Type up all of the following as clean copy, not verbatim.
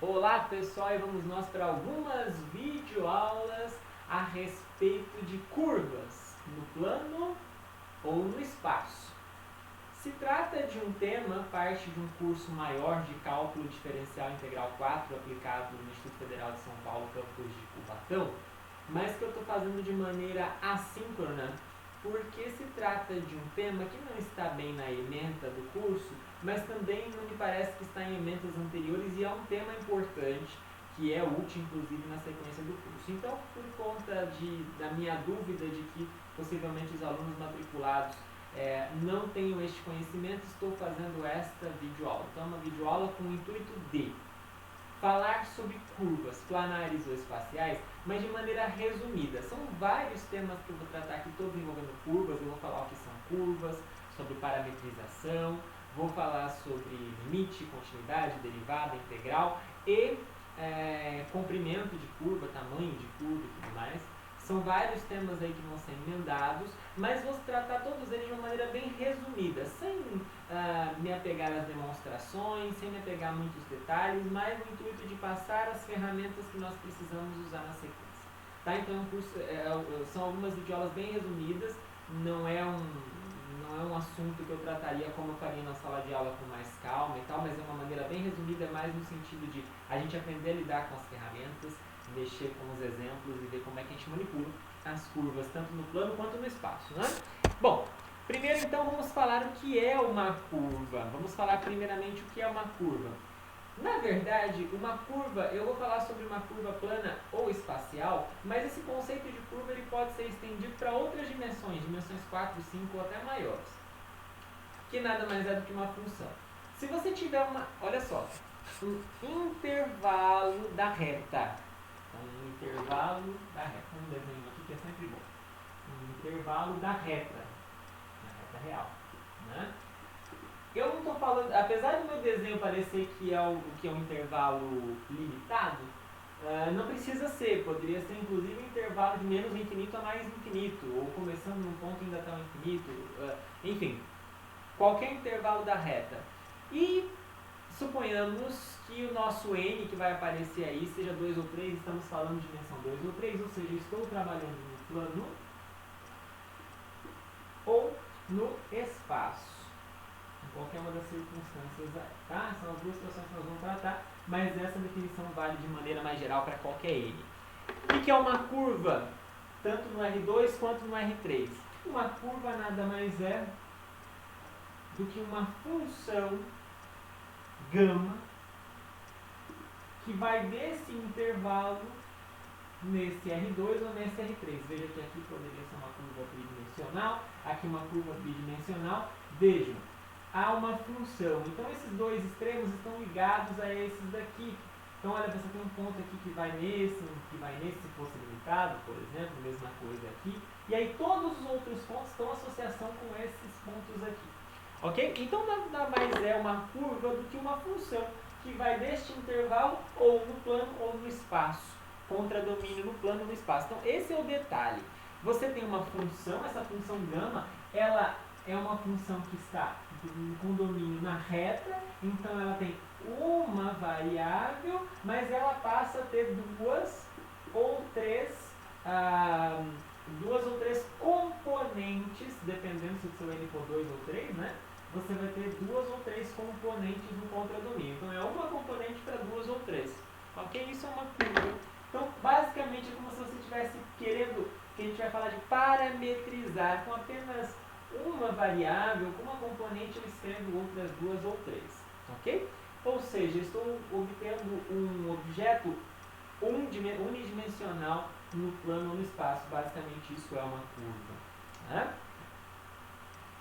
Olá pessoal, e vamos nós para algumas videoaulas a respeito de curvas no plano ou no espaço. Se trata de um tema, parte de um curso maior de Cálculo Diferencial Integral 4 aplicado no Instituto Federal de São Paulo, campus de Cubatão, mas que eu estou fazendo de maneira assíncrona, porque se trata de um tema que não está bem na ementa do curso, mas também não me parece que está em ementas anteriores e é um tema importante, que é útil inclusive na sequência do curso. Então, por conta da minha dúvida de que possivelmente os alunos matriculados não tenham este conhecimento, estou fazendo esta videoaula. Então, é uma videoaula com o intuito de falar sobre curvas planares ou espaciais, mas de maneira resumida. São vários temas que eu vou tratar aqui, todos envolvendo curvas. Eu vou falar o que são curvas, sobre parametrização, vou falar sobre limite, continuidade, derivada, integral e comprimento de curva, tamanho de curva e tudo mais. São vários temas aí que vão ser emendados, mas vou tratar todos eles de uma maneira bem resumida, sem me apegar às demonstrações, sem me apegar a muitos detalhes, mas no intuito de passar as ferramentas que nós precisamos usar na sequência. Tá? Então, são algumas videoaulas bem resumidas, não é um assunto que eu trataria como eu faria na sala de aula com mais calma e tal, mas é uma maneira bem resumida, mais no sentido de a gente aprender a lidar com as ferramentas, mexer com os exemplos e ver como é que a gente manipula as curvas, tanto no plano quanto no espaço, né? Bom, primeiro então vamos falar o que é uma curva. Vamos falar primeiramente o que é uma curva. Na verdade, uma curva, eu vou falar sobre uma curva plana ou espacial, mas esse conceito de curva ele pode ser estendido para outras dimensões 4, 5 ou até maiores, que nada mais é do que uma função. Se você tiver olha só, um intervalo da reta, um intervalo da reta, um desenho aqui que é sempre bom, um intervalo da reta real, né? Eu não estou falando, apesar do meu desenho parecer que é um intervalo limitado, não precisa ser, poderia ser inclusive um intervalo de menos infinito a mais infinito, ou começando num ponto ainda até o infinito, enfim, qualquer intervalo da reta. E suponhamos que o nosso n que vai aparecer aí seja 2 ou 3, estamos falando de dimensão 2 ou 3, ou seja, estou trabalhando no plano ou no espaço, em qualquer uma das circunstâncias aí, tá? São as duas situações que nós vamos tratar, mas essa definição vale de maneira mais geral para qualquer n. O que é uma curva, tanto no R2 quanto no R3? Uma curva nada mais é do que uma função gama que vai desse intervalo nesse R2 ou nesse R3. Veja que aqui poderia ser uma curva tridimensional, aqui uma curva bidimensional. Vejam, há uma função. Então esses dois extremos estão ligados a esses daqui. Então olha, você tem um ponto aqui que vai nesse, um que vai nesse, se fosse limitado, por exemplo, mesma coisa aqui. E aí todos os outros pontos estão em associação com esses pontos aqui. Ok? Então nada mais é uma curva do que uma função que vai deste intervalo ou no plano ou no espaço. Contra domínio no plano ou no espaço. Então esse é o detalhe. Você tem uma função, essa função gama, ela é uma função que está com domínio na reta, então ela tem uma variável, mas ela passa a ter duas ou três componentes, dependendo se o seu n for 2 ou 3, né? Você vai ter duas ou três componentes no contradomínio. Então é uma componente para duas ou três. Ok? Isso é uma curva. Então, basicamente, é como se você estivesse querendo, que a gente vai falar de parametrizar com apenas uma variável, com uma componente eu escrevo outras duas ou três. Ok? Ou seja, estou obtendo um objeto unidimensional no plano ou no espaço. Basicamente, isso é uma curva. Né?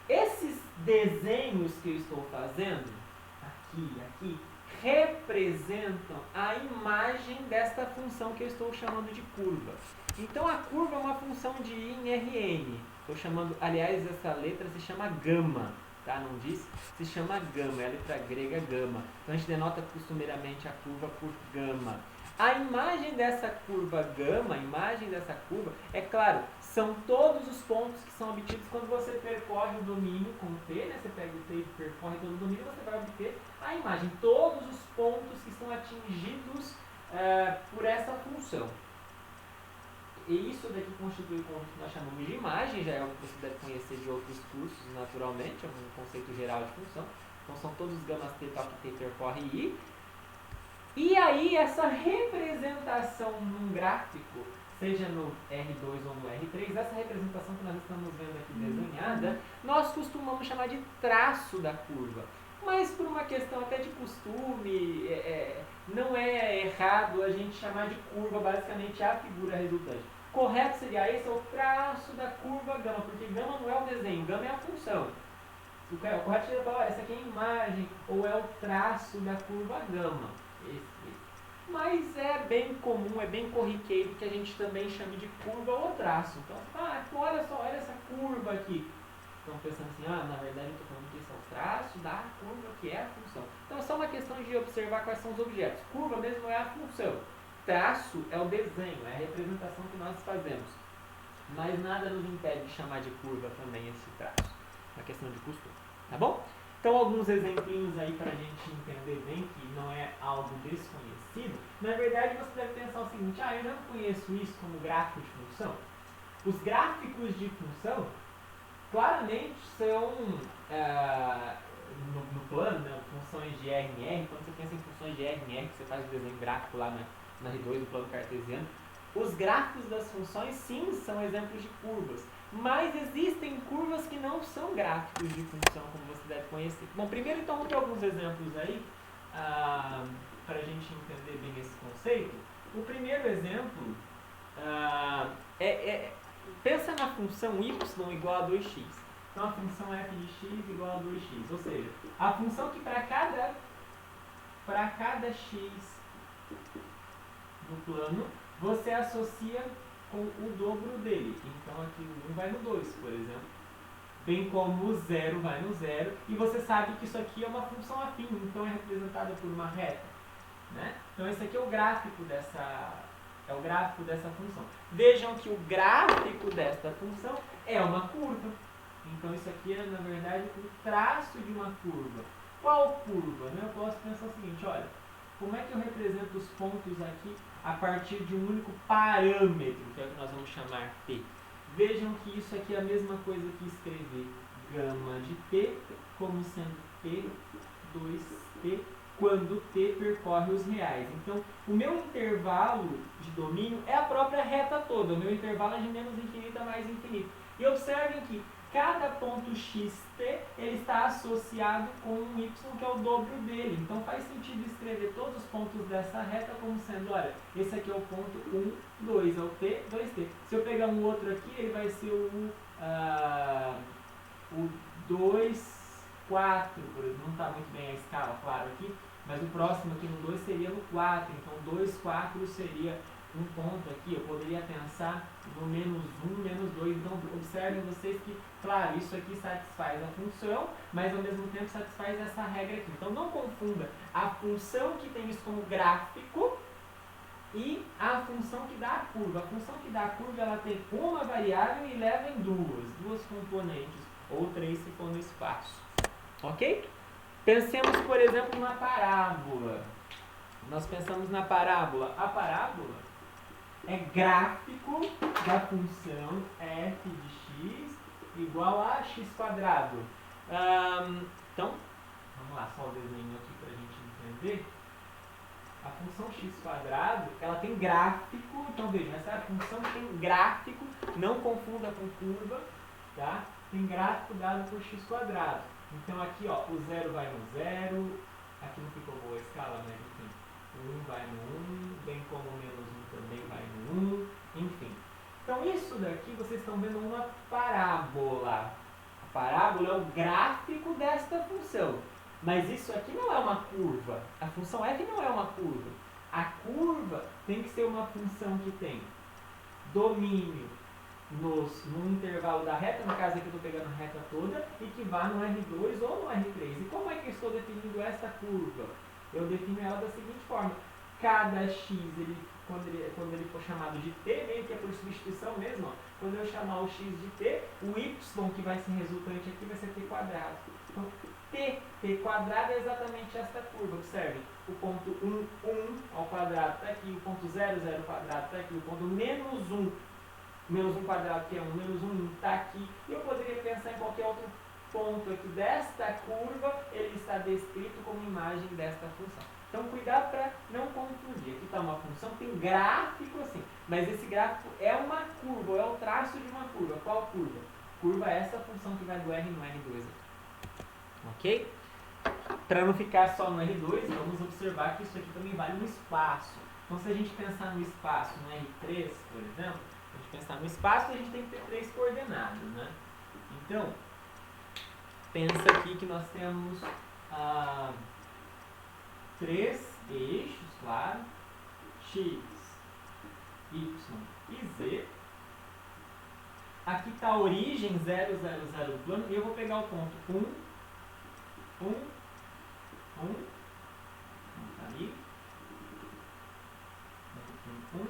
Esses desenhos que eu estou fazendo, aqui, representam a imagem desta função que eu estou chamando de curva. Então a curva é uma função de I em Rn. Estou chamando, aliás, essa letra se chama gama, tá? Não diz? Se chama gama, é a letra grega gama. Então a gente denota costumeiramente a curva por gama. A imagem dessa curva gama, a imagem dessa curva, é claro, são todos os pontos que são obtidos quando você percorre o domínio com t, né? Você pega o t e percorre todo o domínio, você vai obter a imagem, todos os pontos que são atingidos por essa função. E isso daqui constitui o que nós chamamos de imagem, já é algo que você deve conhecer de outros cursos naturalmente, é um conceito geral de função. Então são todos os gamas t, tal que t percorre i. E aí essa representação num gráfico, seja no R2 ou no R3, essa representação que nós estamos vendo aqui desenhada, nós costumamos chamar de traço da curva. Mas por uma questão até de costume, não é errado a gente chamar de curva basicamente a figura resultante. Correto seria esse é o traço da curva gama, porque gama não é o desenho, gama é a função. O correto seria falar, essa aqui é a imagem, ou é o traço da curva gama. Mas é bem comum, é bem corriqueiro que a gente também chame de curva ou traço. Então, olha só, olha essa curva aqui. Estão pensando assim, na verdade eu estou falando que esse é o traço da curva, que é a função. Então é só uma questão de observar quais são os objetos. Curva mesmo é a função. Traço é o desenho, é a representação que nós fazemos. Mas nada nos impede de chamar de curva também esse traço. É uma questão de costume, tá bom? Então, alguns exemplinhos aí para a gente entender bem que não é algo desconhecido. Na verdade, você deve pensar o seguinte, eu já não conheço isso como gráfico de função. Os gráficos de função, claramente, são, no plano, né, funções de RMR. Quando você pensa em funções de RMR, que você faz o desenho gráfico lá na R2 do plano cartesiano, os gráficos das funções, sim, são exemplos de curvas. Mas existem curvas que não são gráficos de função, como você deve conhecer. Bom, primeiro então vamos ter alguns exemplos aí, para a gente entender bem esse conceito. O primeiro exemplo pensa na função y igual a 2x. Então a função f de x igual a 2x, ou seja, a função que para cada x no plano, você associa com o dobro dele. Então aqui o 1 vai no 2, por exemplo. Bem como o 0 vai no 0. E você sabe que isso aqui é uma função afim, então é representada por uma reta. Né? Então esse aqui é o gráfico dessa função. Vejam que o gráfico desta função é uma curva. Então isso aqui é, na verdade, o traço de uma curva. Qual curva? Né? Eu posso pensar o seguinte, olha, como é que eu represento os pontos aqui a partir de um único parâmetro, que é o que nós vamos chamar P. Vejam que isso aqui é a mesma coisa que escrever gama de P como sendo P, 2T, quando T percorre os reais. Então, o meu intervalo de domínio é a própria reta toda. O meu intervalo é de menos infinito a mais infinito. E observem que cada ponto xt ele está associado com um y que é o dobro dele. Então faz sentido escrever todos os pontos dessa reta como sendo, olha, esse aqui é o ponto 1, 2, é o t, 2t. Se eu pegar um outro aqui, ele vai ser o 2, 4, por exemplo. Não está muito bem a escala, claro, aqui. Mas o próximo aqui no 2 seria no 4. Então 2, 4 seria um ponto aqui. Eu poderia pensar no menos 1, menos 2. Então observem vocês que, claro, isso aqui satisfaz a função, mas ao mesmo tempo satisfaz essa regra aqui. Então não confunda a função que tem isso como gráfico e a função que dá a curva. A função que dá a curva, ela tem uma variável e leva em duas componentes, ou 3 se for no espaço. Ok? Pensemos, por exemplo, na parábola. Nós pensamos na parábola. A parábola é gráfico da função f de x igual a x quadrado. Então, vamos lá, só o desenho aqui para a gente entender. A função x quadrado, ela tem gráfico. Então, vejam, essa é a função que tem gráfico. Não confunda com curva, tá? Tem gráfico dado por x quadrado. Então, aqui, ó, o 0 vai no 0. Aqui não ficou boa a escala, mas enfim. O 1 vai no 1, bem como o menos 1 também vai no 1, enfim. Então isso daqui vocês estão vendo uma parábola. A parábola é o gráfico desta função. Mas isso aqui não é uma curva. A função f não é uma curva. A curva tem que ser uma função que tem domínio no intervalo da reta, no caso aqui eu estou pegando a reta toda, e que vá no R2 ou no R3. E como é que eu estou definindo essa curva? Eu defino ela da seguinte forma. cada x, quando ele for chamado de t, meio que é por substituição mesmo, ó. Quando eu chamar o x de t, o y que vai ser resultante aqui vai ser t quadrado. Então, t quadrado é exatamente esta curva. Observe, o ponto 1 ao quadrado está aqui, o ponto 0 ao quadrado está aqui, o ponto menos 1 quadrado, que é 1, menos 1 está aqui. E eu poderia pensar em qualquer outro ponto aqui desta curva, ele está descrito como imagem desta função. Então, cuidado para não confundir. Aqui está uma função, tem gráfico assim, mas esse gráfico é uma curva, é o traço de uma curva. Qual curva? Curva é essa função que vai do R no R2. Ok? Para não ficar só no R2, vamos observar que isso aqui também vale no espaço. Então, se a gente pensar no espaço no R3, por exemplo, se a gente pensar no espaço, a gente tem que ter 3 coordenadas, né? Então, pensa aqui que nós temos 3 eixos, claro, x, y e z. Aqui está a origem 0, 0, 0 do plano, e eu vou pegar o ponto 1, tá ali, 1.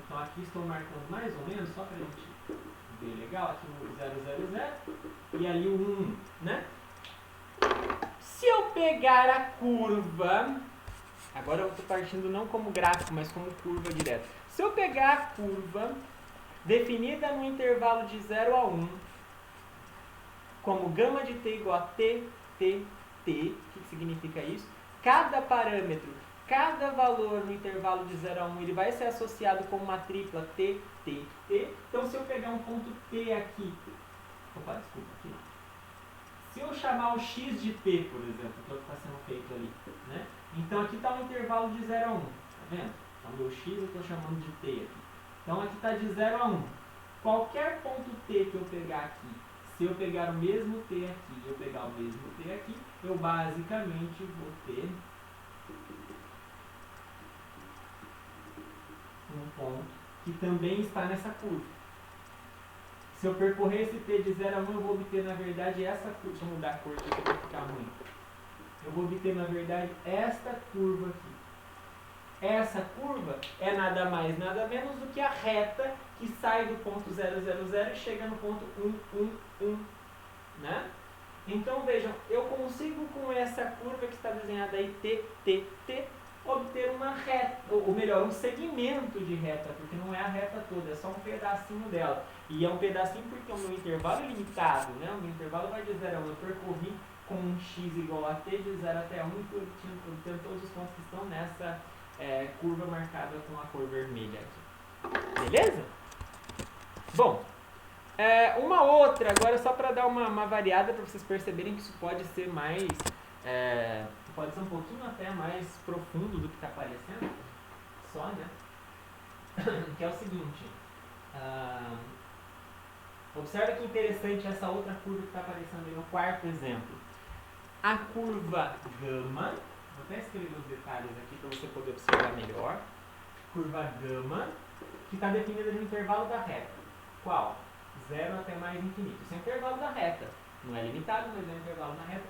Então aqui estou marcando mais ou menos, só para a gente ver legal, aqui o 0, 0, 0, e ali o 1, né? Se eu pegar a curva, agora eu estou partindo não como gráfico, mas como curva direta. Se eu pegar a curva definida no intervalo de 0 a 1, como gama de t igual a t, t, t, o que significa isso? Cada parâmetro, cada valor no intervalo de 0 a 1, ele vai ser associado com uma tripla t, t, t. Então, se eu pegar um ponto P aqui, aqui não. Se eu chamar o x de p, por exemplo, que é o que está sendo feito ali, né? Então, aqui está um intervalo de 0 a 1, tá vendo? Então, meu x eu estou chamando de t aqui. Então, aqui está de 0 a 1. Qualquer ponto t que eu pegar aqui, se eu pegar o mesmo t aqui e eu pegar o mesmo t aqui, eu basicamente vou ter um ponto que também está nessa curva. Se eu percorrer esse t de 0 a 1, eu vou obter, na verdade, essa curva. Deixa eu mudar a cor aqui para não ficar ruim. Eu vou obter, na verdade, esta curva aqui. Essa curva é nada mais, nada menos do que a reta que sai do ponto 0, 0, 0 e chega no ponto 1, 1, 1. Né? Então, vejam, eu consigo com essa curva que está desenhada aí, t, t, t, obter uma reta, ou melhor, um segmento de reta, porque não é a reta toda, é só um pedacinho dela. E é um pedacinho porque o meu intervalo é limitado, né? O meu intervalo vai de 0 a 1, eu percorri com um x igual a t de 0 até 1, obtendo todos os pontos que estão nessa curva marcada com a cor vermelha aqui. Beleza? Bom, uma outra, agora só para dar uma variada para vocês perceberem que isso pode ser mais... pode ser um pouquinho até mais profundo do que está aparecendo, só, né? Que é o seguinte, observa que interessante essa outra curva que está aparecendo aí no quarto exemplo. A curva gama, vou até escrever os detalhes aqui para você poder observar melhor. Curva gama, que está definida no intervalo da reta. Qual? 0 até mais infinito. Esse é o intervalo da reta. Não é limitado, mas é o intervalo da reta,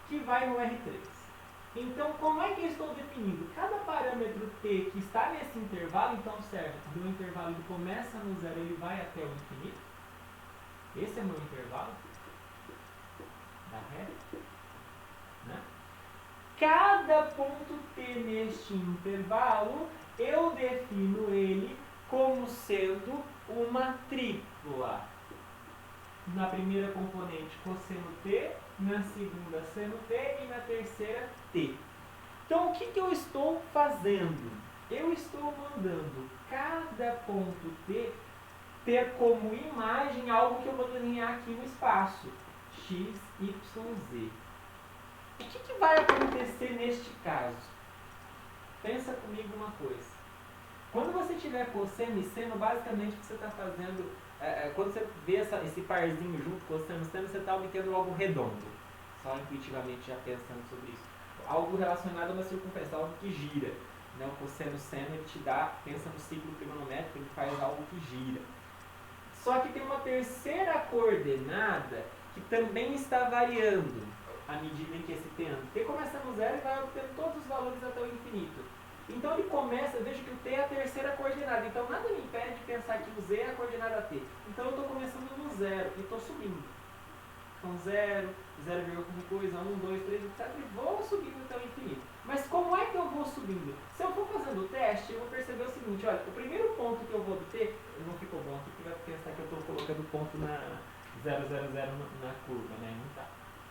que vai no R3. Então, como é que eu estou definindo? Cada parâmetro t que está nesse intervalo, então observe, o intervalo ele começa no 0, ele vai até o infinito. Esse é o meu intervalo da reta. Né? Cada ponto t neste intervalo, eu defino ele como sendo uma tripla. Na primeira componente, cosseno t, na segunda, seno t e na terceira, t. Então, o que eu estou fazendo? Eu estou mandando cada ponto t ter como imagem algo que eu vou desenhar aqui no espaço, x, y, z. O que vai acontecer neste caso? Pensa comigo uma coisa. Quando você tiver cosseno e seno, basicamente o que você está fazendo, quando você vê esse parzinho junto, cosseno e seno, você está obtendo algo redondo. Só intuitivamente já pensando sobre isso. Algo relacionado a uma circunferência, algo que gira. Né? O cosseno seno, ele te dá, pensa no ciclo trigonométrico, ele faz algo que gira. Só que tem uma terceira coordenada que também está variando à medida em que esse t anda. T começa no 0 e vai obtendo todos começa, eu vejo que o t é a terceira coordenada, então nada me impede de pensar que o z é a coordenada t. Então eu estou começando no zero e estou subindo. Então 0, 0, qualquer coisa, 1, 2, 3, etc. E vou subindo até o infinito. Mas como é que eu vou subindo? Se eu for fazendo o teste, eu vou perceber o seguinte, olha, o primeiro ponto que eu vou obter, não ficou bom aqui, porque vai pensar que eu estou colocando ponto na 0, 0, 0 na curva, né? Não tá.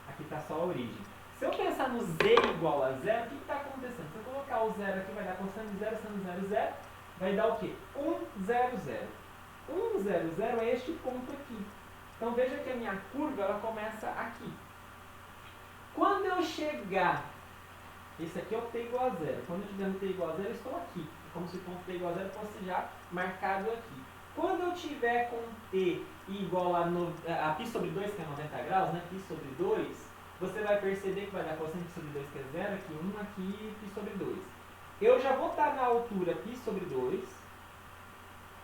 Aqui está só a origem. Se eu pensar no z igual a 0, o que está acontecendo? Se eu colocar o 0 aqui, vai dar constante 0, sendo 0, 0, vai dar o quê? 1, 0, 0. 1, 0, 0 é este ponto aqui. Então veja que a minha curva ela começa aqui. Quando eu chegar, esse aqui é o t igual a 0. Quando eu estiver no t igual a 0, eu estou aqui. Como se o ponto t igual a 0 fosse já marcado aqui. Quando eu tiver com t igual a π sobre 2, que é 90 graus, né? Π sobre 2, você vai perceber que vai dar cosseno π sobre 2, que é 0, aqui 1, aqui π sobre 2. Eu já vou estar na altura π sobre 2,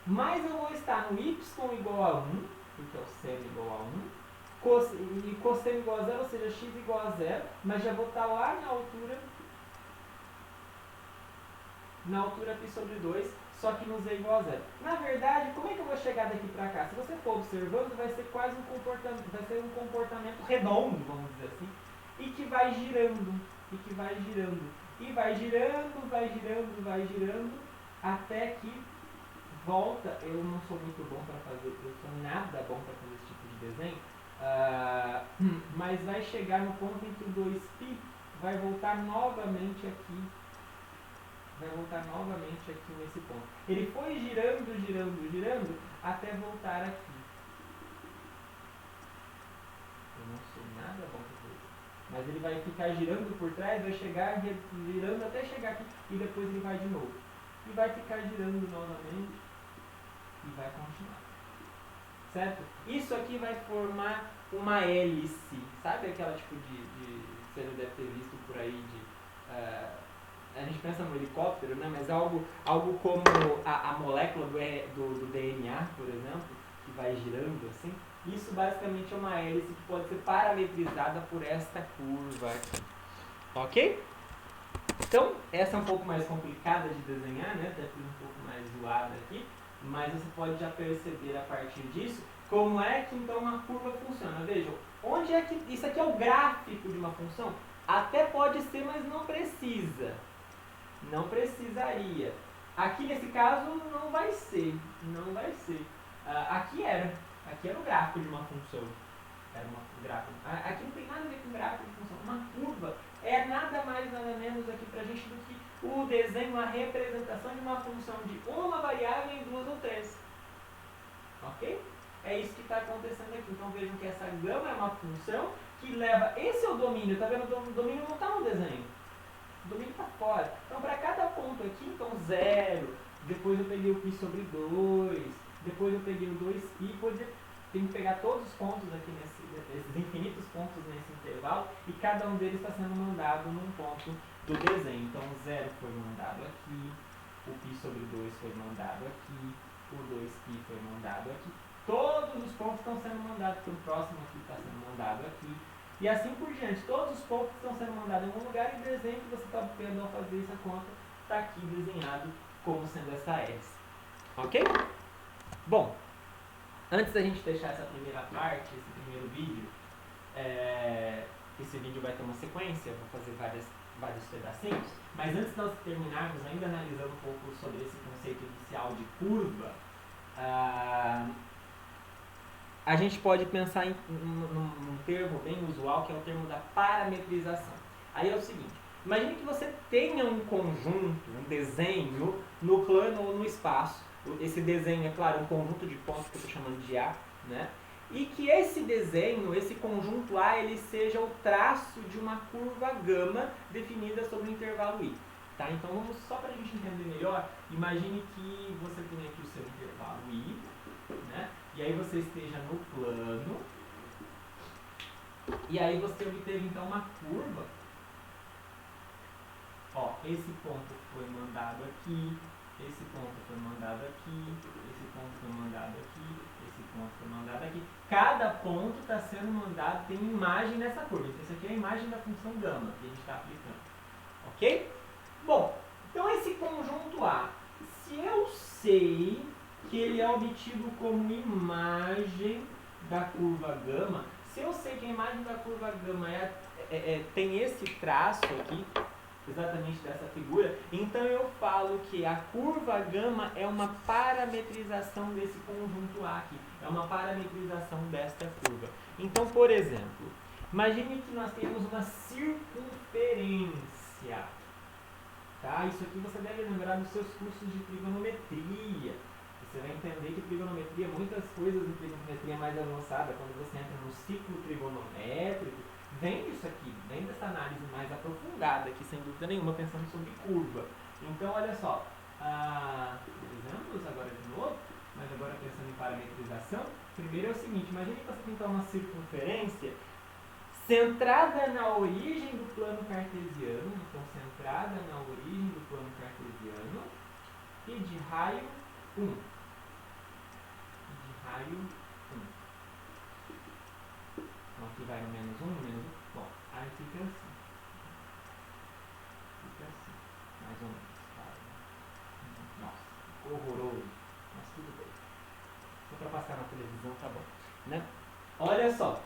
mas eu vou estar no y igual a 1, porque é o seno igual a 1, e cosseno igual a 0, ou seja, x igual a 0, mas já vou estar lá na altura π sobre 2, só que no z igual a 0. Na verdade, como é que eu vou chegar daqui para cá? Se você for observando, vai ser quase um comportamento redondo, vamos dizer assim, e que vai girando, e vai girando, até que volta. Eu não sou muito bom para fazer, eu sou nada bom para fazer esse tipo de desenho, mas vai chegar no ponto em que o 2π vai voltar novamente aqui nesse ponto. Ele foi girando, até voltar aqui. Eu não sou nada bom para fazer isso. Mas ele vai ficar girando por trás, vai chegar girando até chegar aqui, e depois ele vai de novo. E vai ficar girando novamente, e vai continuar. Certo? Isso aqui vai formar uma hélice. Sabe aquela tipo de você já deve ter visto por aí a gente pensa no helicóptero, né? Mas algo como a molécula do DNA, por exemplo, que vai girando assim. Isso basicamente é uma hélice que pode ser parametrizada por esta curva aqui. Ok? Então, essa é um pouco mais complicada de desenhar, né? Até fiz um pouco mais zoada aqui. Mas você pode já perceber a partir disso como é que então uma curva funciona. Vejam, onde é que isso aqui é o gráfico de uma função? Até pode ser, mas não precisa. Não precisaria. Aqui nesse caso não vai ser. Aqui era o gráfico de uma função. Aqui não tem nada a ver com gráfico de função. Uma curva é nada mais nada menos aqui pra gente do que o desenho, a representação de uma função de uma variável em 2 ou 3. Ok? É isso que está acontecendo aqui. Então vejam que essa gama é uma função que leva... Esse é o domínio, tá vendo? O domínio não está no desenho. O domínio está fora. Então para cada ponto aqui, então 0, depois eu peguei o π sobre 2, depois eu peguei o 2π, depois eu tenho que pegar todos os pontos aqui, esses infinitos pontos nesse intervalo, e cada um deles está sendo mandado num ponto do desenho. Então o 0 foi mandado aqui, o π sobre 2 foi mandado aqui, o 2π foi mandado aqui. Todos os pontos estão sendo mandados para o próximo aqui, está sendo mandado aqui. E assim por diante, todos os pontos estão sendo mandados em algum lugar e o desenho que você está obtendo ao fazer essa conta está aqui desenhado como sendo essa hélice. Ok? Bom, antes da gente deixar essa primeira parte, esse primeiro vídeo, esse vídeo vai ter uma sequência, eu vou fazer vários pedacinhos, mas antes de nós terminarmos ainda analisando um pouco sobre esse conceito inicial de curva, a gente pode pensar num termo bem usual, que é o termo da parametrização. Aí é o seguinte, imagine que você tenha um conjunto, um desenho no plano ou no espaço. Esse desenho, é claro, um conjunto de pontos que eu estou chamando de A, né? E que esse desenho, esse conjunto A, ele seja o traço de uma curva gama definida sobre o intervalo I. Tá? Então, vamos só para a gente entender melhor, imagine que você tem aqui o seu intervalo I, né? E aí você esteja no plano, e aí você obteve então uma curva. Ó, esse ponto foi mandado aqui, esse ponto foi mandado aqui, esse ponto foi mandado aqui, esse ponto foi mandado aqui. Cada ponto está sendo mandado, tem imagem nessa curva. Então, essa aqui é a imagem da função gama que a gente está aplicando. Ok? Bom, então esse esse conjunto A, se eu sei que ele é obtido como imagem da curva gama, se eu sei que a imagem da curva gama tem esse traço aqui, exatamente dessa figura, então eu falo que a curva gama é uma parametrização desse conjunto A aqui, é uma parametrização desta curva. Então, por exemplo, imagine que nós temos uma circunferência. Tá? Isso aqui você deve lembrar dos seus cursos de trigonometria. Você vai entender que trigonometria, muitas coisas em trigonometria mais avançada, quando você entra no ciclo trigonométrico, vem disso aqui, vem dessa análise mais aprofundada aqui, sem dúvida nenhuma, pensando sobre curva. Então, olha só, exemplos agora de novo, mas agora pensando em parametrização. Primeiro é o seguinte, imagine que você tem então uma circunferência centrada na origem do plano cartesiano, então centrada na origem do plano cartesiano, e de raio 1. De raio 1. Então aqui vai no menos 1, menos 1. Bom, aí fica assim. Fica assim, mais ou menos. Nossa, horroroso. Mas tudo bem. Só para passar na televisão tá bom. Né? Olha só.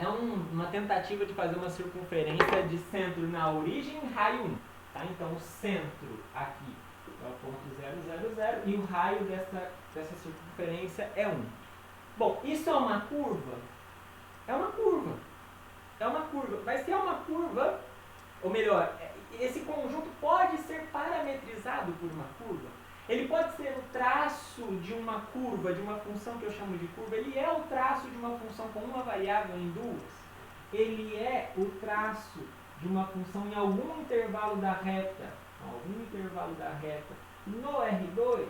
É uma tentativa de fazer uma circunferência de centro na origem raio 1. Tá? Então o centro aqui é o ponto 0, 0, 0 e o raio dessa circunferência é 1. Bom, isso é uma curva? É uma curva. É uma curva. Mas se é uma curva, ou melhor, esse conjunto pode ser parametrizado por uma curva. Ele pode ser o traço de uma curva, de uma função que eu chamo de curva. Ele é o traço de uma função com uma variável em duas. Ele é o traço de uma função em algum intervalo da reta. Algum intervalo da reta no R2.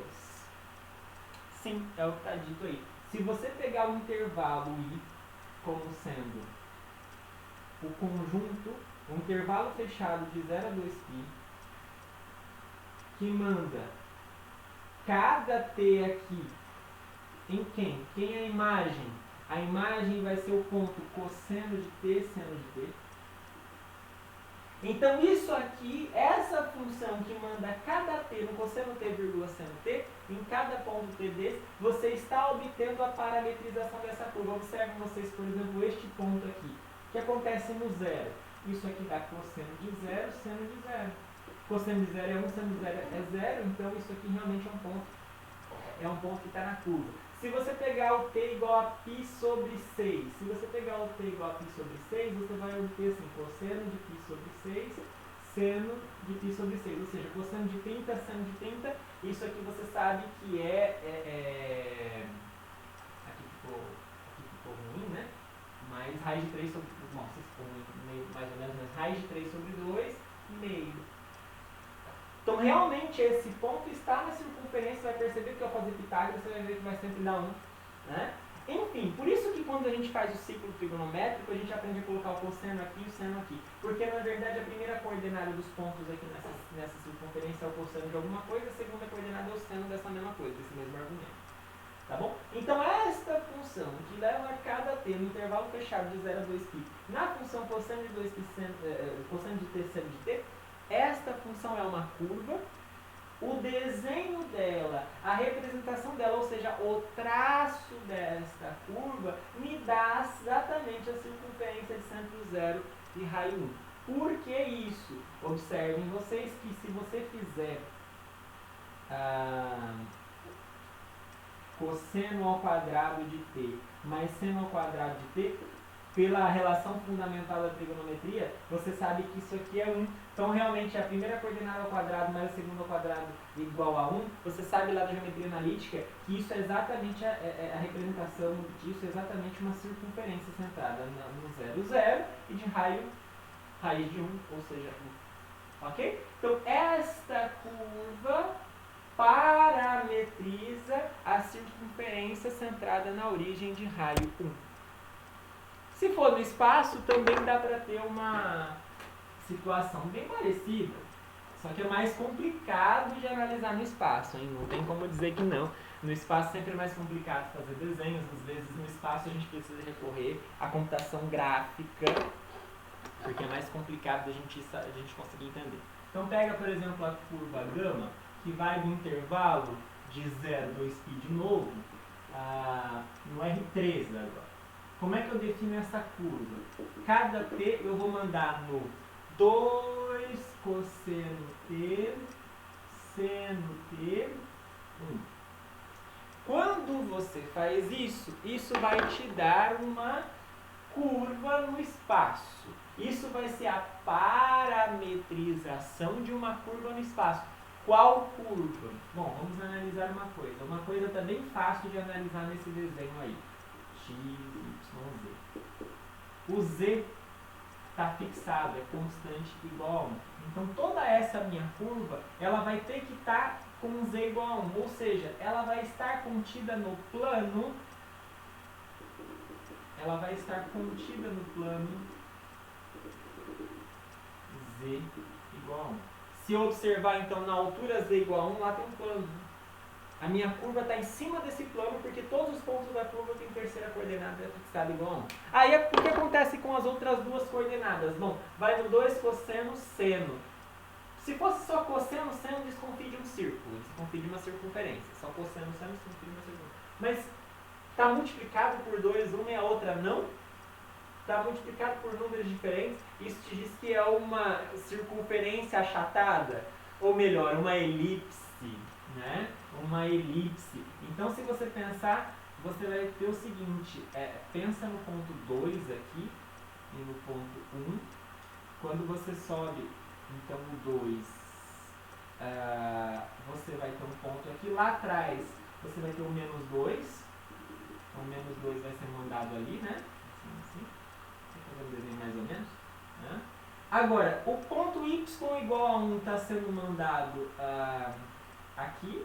Sim, é o que está dito aí. Se você pegar o intervalo I como sendo o conjunto, um intervalo fechado de 0 a 2π, que manda cada t aqui em quem? Quem é a imagem? A imagem vai ser o ponto cosseno de t, seno de t. Então isso aqui, essa função que manda cada t no cosseno t, vírgula seno t, em cada ponto t desse, você está obtendo a parametrização dessa curva. Observem vocês, por exemplo, este ponto aqui, que acontece no zero. Isso aqui dá cosseno de 0, seno de 0. Cosseno de 0 é 1, seno de 0 é 0, então isso aqui realmente é um ponto que está na curva. Se você pegar o t igual a π sobre 6, se você pegar o t igual a π sobre 6, você vai obter assim, cosseno de π sobre 6, seno de π sobre 6, ou seja, cosseno de 30, seno de 30, isso aqui você sabe que aqui ficou ruim, né? Mas raiz de 3 sobre, nossa, ficou meio, mais ou menos, mas raiz de 3 sobre 2, meio. Então, realmente, esse ponto está na circunferência, você vai perceber que ao fazer Pitágoras, você vai ver que vai sempre dar 1. Né? Enfim, por isso que quando a gente faz o ciclo trigonométrico, a gente aprende a colocar o cosseno aqui e o seno aqui. Porque, na verdade, a primeira coordenada dos pontos aqui nessa circunferência é o cosseno de alguma coisa, a segunda coordenada é o seno dessa mesma coisa, desse mesmo argumento. Tá bom? Então, esta função que leva a cada t no intervalo fechado de 0 a 2π, na função cosseno de 2π, cosseno de t, seno de t, esta função é uma curva, o desenho dela, a representação dela, ou seja, o traço desta curva, me dá exatamente a circunferência de centro zero e raio 1. Por que isso? Observem vocês que se você fizer cosseno ao quadrado de t mais seno ao quadrado de t, pela relação fundamental da trigonometria, você sabe que isso aqui é 1. Então, realmente, a primeira coordenada ao quadrado mais a segunda ao quadrado igual a 1. Você sabe lá da geometria analítica que isso é exatamente a representação disso, é exatamente uma circunferência centrada no 0, 0 e de raiz de 1, ou seja, 1. Ok? Então, esta curva parametriza a circunferência centrada na origem de raio 1. Se for no espaço, também dá para ter uma situação bem parecida, só que é mais complicado de analisar no espaço, hein? Não tem como dizer que não. No espaço sempre é mais complicado fazer desenhos, às vezes no espaço a gente precisa recorrer à computação gráfica porque é mais complicado da gente conseguir entender. Então pega, por exemplo, a curva gama, que vai do intervalo de 0 a 2π de novo, no R3 agora. Como é que eu defino essa curva? Cada t eu vou mandar no 2 cosseno t, seno t, 1. Quando você faz isso, isso vai te dar uma curva no espaço. Isso vai ser a parametrização de uma curva no espaço. Qual curva? Bom, vamos analisar uma coisa. Uma coisa está bem fácil de analisar nesse desenho aí. X, Y, Z. O Z está fixado, é constante igual a 1. Então, toda essa minha curva, ela vai ter que estar com Z igual a 1. Ou seja, ela vai estar contida no plano. Ela vai estar contida no plano Z igual a 1. Se eu observar, então, na altura Z igual a 1, lá tem um plano. A minha curva está em cima desse plano, porque todos os pontos da curva têm terceira coordenada fixada igual a 1. Aí, o que acontece com as outras duas coordenadas? Bom, vai no 2 cosseno, seno. Se fosse só cosseno, seno desconfie de um círculo, desconfie de uma circunferência. Só cosseno, seno desconfie de uma circunferência. Mas está multiplicado por 2, uma e a outra não? Está multiplicado por números diferentes? Isso te diz que é uma circunferência achatada? Ou melhor, uma elipse, né? Uma elipse. Então, se você pensar, você vai ter o seguinte, pensa no ponto 2 aqui e no ponto 1. Quando você sobe, então, o 2, você vai ter um ponto aqui. Lá atrás, você vai ter o menos 2. O menos 2 vai ser mandado ali, né? Assim. Vou fazer um desenho mais ou menos. Né? Agora, o ponto y igual a 1 está sendo mandado aqui.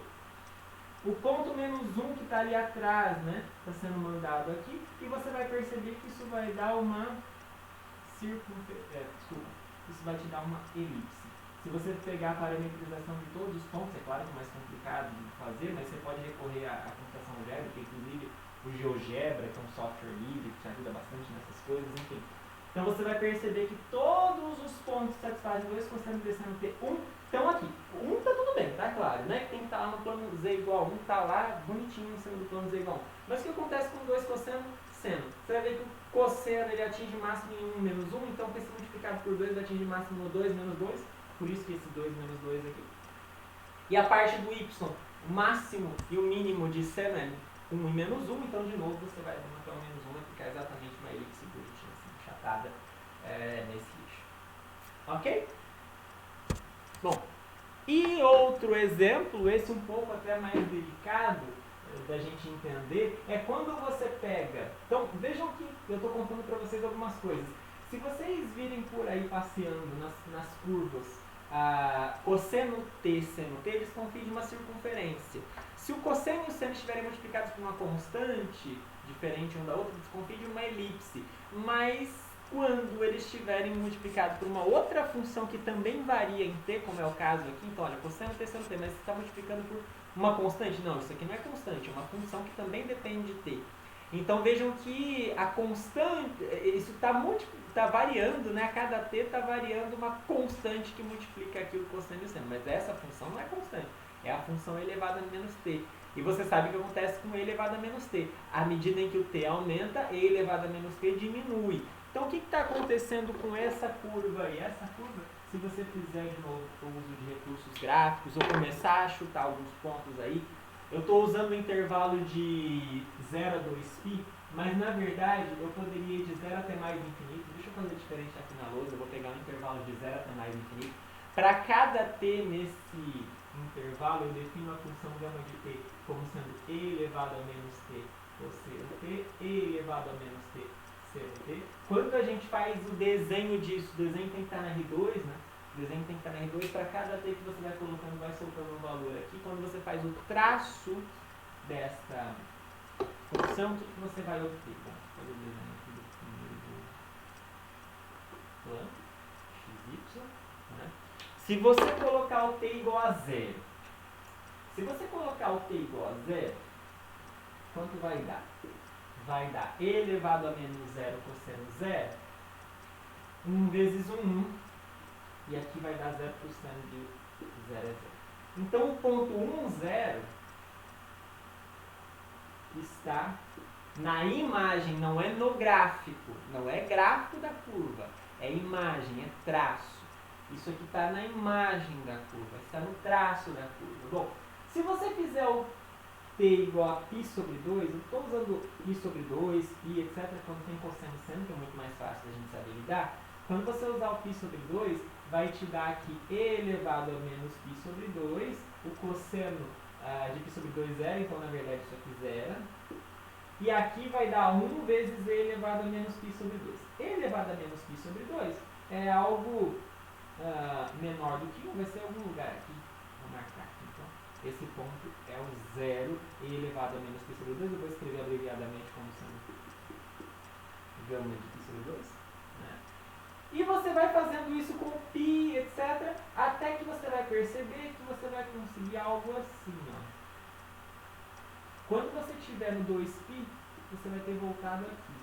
O ponto menos 1 que está ali atrás, né, está sendo mandado aqui. E você vai perceber que isso vai dar uma isso vai te dar uma elipse. Se você pegar a parametrização de todos os pontos, é claro que é mais complicado de fazer, mas você pode recorrer à computação algébrica, inclusive o GeoGebra, que é um software livre que te ajuda bastante nessas coisas, enfim. Então você vai perceber que todos os pontos que satisfazem 2 cosseno descendo T1 estão aqui. O 1 está tudo bem, tá claro, né? Que tem que estar lá no plano Z igual a 1, está lá bonitinho em cima do plano Z igual a 1. Mas o que acontece com 2 cosseno, seno? Você vai ver que o cosseno ele atinge máximo em 1 menos 1, então com esse multiplicado por 2 vai atingir máximo no 2 menos 2, por isso que esse 2 menos 2 aqui. E a parte do y, o máximo e o mínimo de seno é 1 e menos 1, então de novo você vai manter o menos 1 e ficar exatamente uma elipse bonitinha, assim, achatada nesse eixo. Ok? Bom, e outro exemplo, esse um pouco até mais delicado da gente entender, é quando você pega... Então, vejam que eu estou contando para vocês algumas coisas. Se vocês virem por aí passeando nas curvas, cosseno T, seno T, eles confiem de uma circunferência. Se o cosseno e o seno estiverem multiplicados por uma constante, diferente um da outra, desconfie de uma elipse. Mas quando eles estiverem multiplicados por uma outra função que também varia em t, como é o caso aqui, então olha, cosseno T, seno T, mas você está multiplicando por uma constante? Não, isso aqui não é constante, é uma função que também depende de t. Então vejam que a constante, isso está variando, né? A cada t está variando uma constante que multiplica aqui o cosseno e o seno, mas essa função não é constante, é a função e elevado a menos t. E você sabe o que acontece com e elevado a menos t. À medida em que o t aumenta, e elevado a menos t diminui. Então o que está acontecendo com essa curva aí? Essa curva, se você fizer de novo o uso de recursos gráficos, ou começar a chutar alguns pontos aí, eu estou usando o intervalo de 0 a 2π, mas na verdade eu poderia ir de 0 até mais infinito. Deixa eu fazer diferente aqui na lousa, eu vou pegar um intervalo de 0 até mais infinito. Para cada t nesse intervalo, eu defino a função gama de t como sendo e elevado a menos t cosseno t, e elevado a menos t seno t. Quando a gente faz o desenho disso, o desenho tem que estar na R2, né? O desenho tem que estar na R2, para cada t que você vai colocando, vai soltando um valor aqui. Quando você faz o traço desta função, o que você vai obter? Vamos fazer o desenho aqui do primeiro plano, xy, né? Se você colocar o t igual a 0, quanto vai dar? Vai dar e elevado a menos 0 cosseno 0 1 vezes 1, e aqui vai dar 0% de 0 é 0. Então, o ponto 1, 0 está na imagem, não é no gráfico. Não é gráfico da curva, é imagem, é traço. Isso aqui está na imagem da curva, está no traço da curva. Bom, se você fizer o t igual a π sobre 2, eu estou usando π sobre 2, π, etc., quando tem cosseno e seno, que é muito mais fácil da gente saber lidar. Quando você usar o π sobre 2, vai te dar aqui e elevado a menos π sobre 2, o cosseno de π sobre 2 zero, então na verdade isso aqui zero. E aqui vai dar 1 vezes e elevado a menos π sobre 2. E elevado a menos π sobre 2 é algo menor do que 1, vai ser algum lugar aqui. Vou marcar aqui, então. Esse ponto é o zero e elevado a menos π sobre 2. Eu vou escrever abreviadamente como sendo gama de π sobre 2. Né? E você vai fazendo isso com π, etc., até que você vai perceber que você vai conseguir algo assim, ó. Quando você estiver no 2π, você vai ter voltado aqui.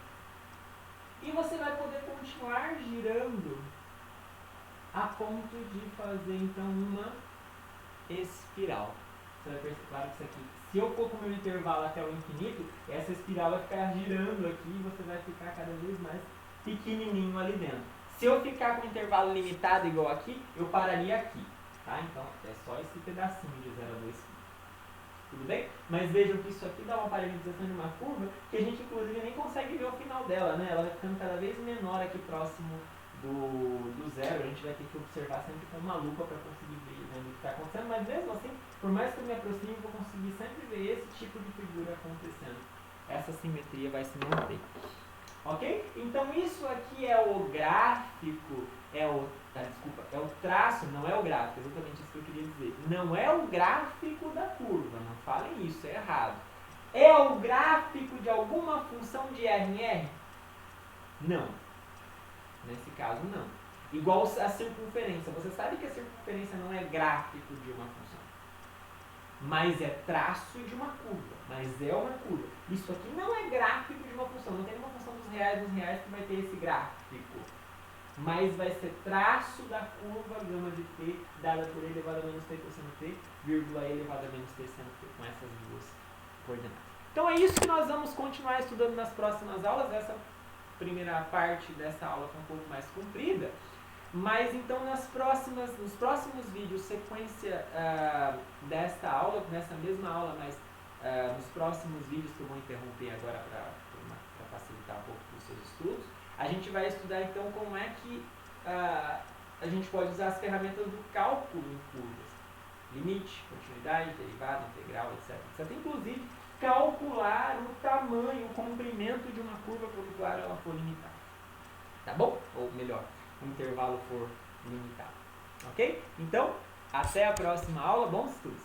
E você vai poder continuar girando a ponto de fazer, então, uma espiral. Você vai perceber, claro que isso aqui, se eu for com o meu intervalo até o infinito, essa espiral vai ficar girando aqui e você vai ficar cada vez mais pequenininho ali dentro. Se eu ficar com um intervalo limitado igual aqui, eu pararia aqui. Tá? Então, é só esse pedacinho de 0 a 2π. Tudo bem? Mas vejam que isso aqui dá uma paralelização de uma curva que a gente, inclusive, nem consegue ver o final dela, né? Ela vai ficando cada vez menor aqui próximo do zero. A gente vai ter que observar sempre com uma lupa para conseguir ver o que está acontecendo, mas mesmo assim, por mais que eu me aproxime, eu vou conseguir sempre ver esse tipo de figura acontecendo. Essa simetria vai se manter. Ok? Então isso aqui é o gráfico, é o traço, não é o gráfico, exatamente isso que eu queria dizer. Não é o gráfico da curva, não falem isso, é errado. É o gráfico de alguma função de R em R? Não. Nesse caso, não. Igual a circunferência. Você sabe que a circunferência não é gráfico de uma função, mas é traço de uma curva. Mas é uma curva. Isso aqui não é gráfico de uma função. Não tem uma função dos reais que vai ter esse gráfico. Mas vai ser traço da curva gama de t, dada por e elevado a menos t cosseno t, vírgula e elevado a menos t seno t, com essas duas coordenadas. Então é isso que nós vamos continuar estudando nas próximas aulas. Essa primeira parte dessa aula foi um pouco mais comprida. Mas então nos próximos vídeos, sequência desta aula, nessa mesma aula, mas nos próximos vídeos que eu vou interromper agora para facilitar um pouco os seus estudos, a gente vai estudar então como é que a gente pode usar as ferramentas do cálculo em curvas. Limite, continuidade, derivada, integral, etc. Você tem inclusive calcular o tamanho, o comprimento de uma curva quando ela for limitada. Tá bom? Ou melhor, o intervalo for limitado. Ok? Então, até a próxima aula. Bons estudos!